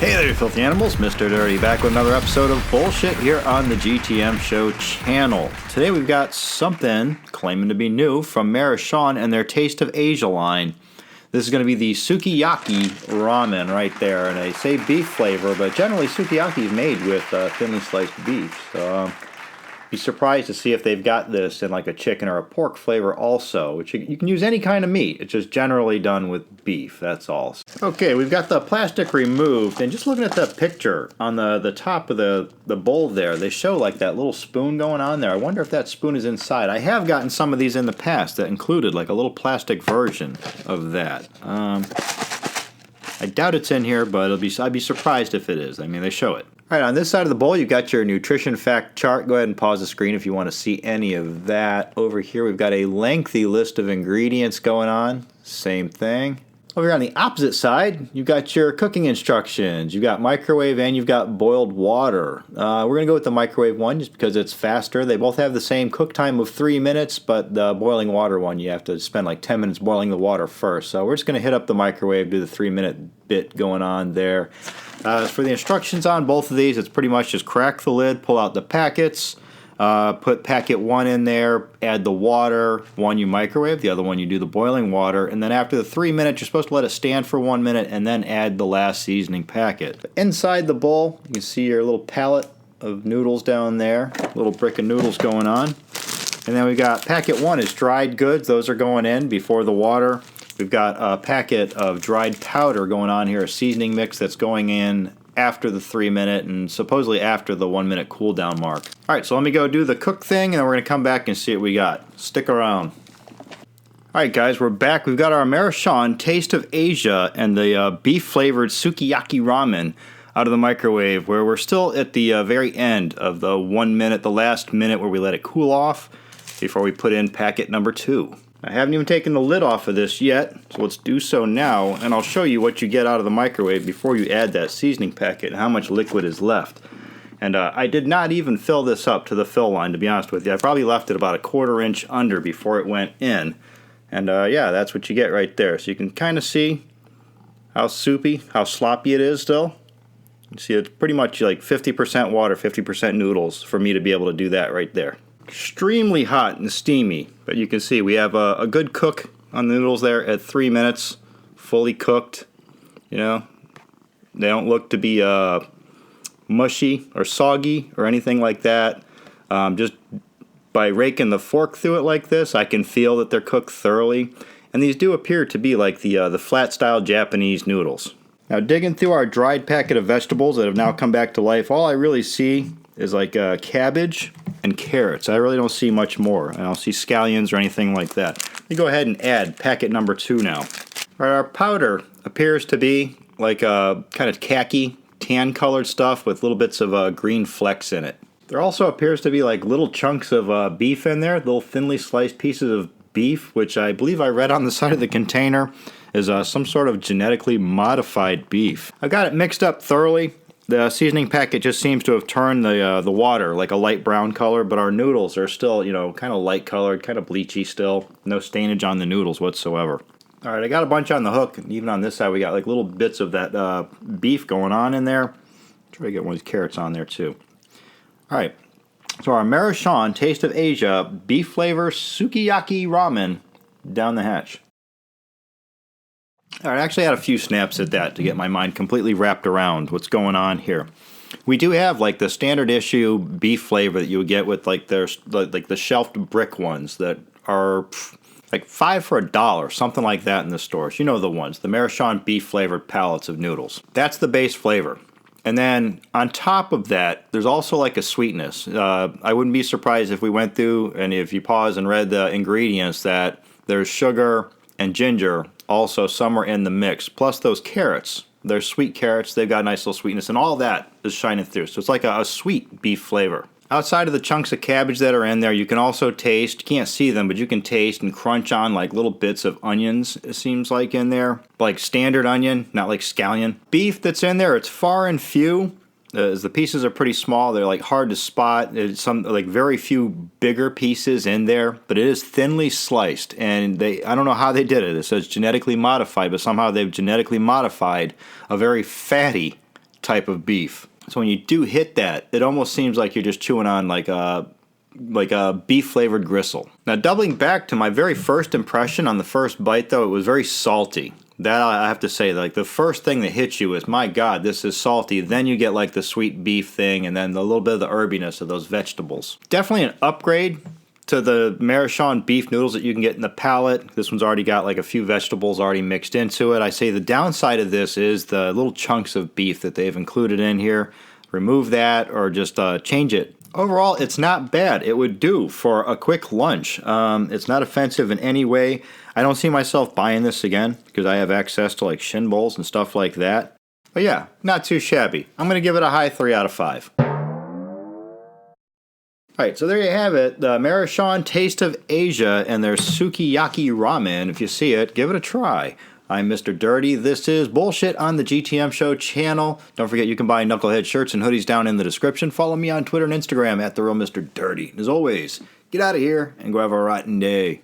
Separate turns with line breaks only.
Hey there, you filthy animals. Mr. Dirty back with another episode of Bullshit here on the GTM Show channel. Today we've got something claiming to be new from Maruchan and their Taste of Asia line. This is going to be the Sukiyaki Ramen right there. And I say beef flavor, but generally Sukiyaki is made with thinly sliced beef. So be surprised to see if they've got this in like a chicken or a pork flavor also, which you can use any kind of meat. It's just generally done with beef, that's all. Okay, we've got the plastic removed, and just looking at the picture on the top of the bowl there, they show like that little spoon going on there. I wonder if that spoon is inside. I have gotten some of these in the past that included like a little plastic version of that. I doubt it's in here, but I'd be surprised if it is. I mean, they show it. All right, on this side of the bowl, you've got your nutrition fact chart. Go ahead and pause the screen if you want to see any of that. Over here, we've got a lengthy list of ingredients going on. Same thing. Over here on the opposite side, you've got your cooking instructions. You've got microwave and you've got boiled water. We're going to go with the microwave one just because it's faster. They both have the same cook time of 3 minutes, but the boiling water one, you have to spend like 10 minutes boiling the water first. So we're just going to hit up the microwave, do the 3-minute bit going on there. For the instructions on both of these, it's pretty much just crack the lid, pull out the packets, put packet 1 in there, add the water. One you microwave, the other one you do the boiling water, and then after the 3 minutes, you're supposed to let it stand for 1 minute and then add the last seasoning packet. Inside the bowl, you can see your little pallet of noodles down there, little brick of noodles going on. And then we got packet 1 is dried goods. Those are going in before the water. We've got a packet of dried powder going on here, a seasoning mix that's going in after the 3-minute and supposedly after the 1-minute cool down mark. All right, so let me go do the cook thing and then we're going to come back and see what we got. Stick around. All right, guys, we're back. We've got our Maruchan Taste of Asia and the beef-flavored Sukiyaki Ramen out of the microwave, where we're still at the very end of the 1 minute, the last minute where we let it cool off before we put in packet number 2. I haven't even taken the lid off of this yet, so let's do so now, and I'll show you what you get out of the microwave before you add that seasoning packet and how much liquid is left. And I did not even fill this up to the fill line, to be honest with you. I probably left it about a 1/4 inch under before it went in. And yeah, that's what you get right there. So you can kind of see how soupy, how sloppy it is still. You see it's pretty much like 50% water, 50% noodles for me to be able to do that right there. Extremely hot and steamy, but you can see we have a good cook on the noodles there at 3 minutes, fully cooked. You know, they don't look to be mushy or soggy or anything like that. Just by raking the fork through it like this, I can feel that they're cooked thoroughly, and these do appear to be like the flat style Japanese noodles. Now, digging through our dried packet of vegetables that have now come back to life, all I really see is like cabbage and carrots. I really don't see much more. I don't see scallions or anything like that. Let me go ahead and add packet number 2 now. All right, our powder appears to be like a kind of khaki, tan-colored stuff with little bits of green flecks in it. There also appears to be like little chunks of beef in there, little thinly sliced pieces of beef, which I believe I read on the side of the container is some sort of genetically modified beef. I've got it mixed up thoroughly. The seasoning packet just seems to have turned the water like a light brown color, but our noodles are still, you know, kind of light colored, kind of bleachy still. No stainage on the noodles whatsoever. All right, I got a bunch on the hook, and even on this side we got like little bits of that beef going on in there. Try to get one of these carrots on there too. All right, so our Maruchan Taste of Asia beef flavor Sukiyaki Ramen down the hatch. All right, I actually had a few snaps at that to get my mind completely wrapped around what's going on here. We do have like the standard issue beef flavor that you would get with like the shelved brick ones that are like $5 for $1, something like that in the stores. You know the ones, the Maruchan beef flavored pallets of noodles. That's the base flavor. And then on top of that, there's also like a sweetness. I wouldn't be surprised if we went through and if you pause and read the ingredients that there's sugar and ginger also somewhere in the mix, plus those carrots. They're sweet carrots. They've got a nice little sweetness, and all that is shining through. So it's like a sweet beef flavor. Outside of the chunks of cabbage that are in there, you can also taste, you can't see them, but you can taste and crunch on like little bits of onions, it seems like in there. Like standard onion, not like scallion. Beef that's in there, it's far and few. The pieces are pretty small. They're like hard to spot. There's some like very few bigger pieces in there, but it is thinly sliced. And I don't know how they did it. It says genetically modified, but somehow they've genetically modified a very fatty type of beef. So when you do hit that, it almost seems like you're just chewing on like a beef-flavored gristle. Now, doubling back to my very first impression on the first bite, though, it was very salty. That I have to say, like, the first thing that hits you is, my God, this is salty. Then you get, like, the sweet beef thing and then a little bit of the herbiness of those vegetables. Definitely an upgrade to the Maruchan beef noodles that you can get in the pallet. This one's already got, like, a few vegetables already mixed into it. I say the downside of this is the little chunks of beef that they've included in here. Remove that or just change it. Overall, it's not bad. It would do for a quick lunch. It's not offensive in any way. I don't see myself buying this again because I have access to like shin bowls and stuff like that. But yeah, not too shabby. I'm going to give it a high 3 out of 5. Alright, so there you have it. The Maruchan Taste of Asia and their Sukiyaki Ramen. If you see it, give it a try. I'm Mr. Dirty. This is Bullshit on the GTM Show channel. Don't forget you can buy Knucklehead shirts and hoodies down in the description. Follow me on Twitter and Instagram at TheRealMrDirty. As always, get out of here and go have a rotten day.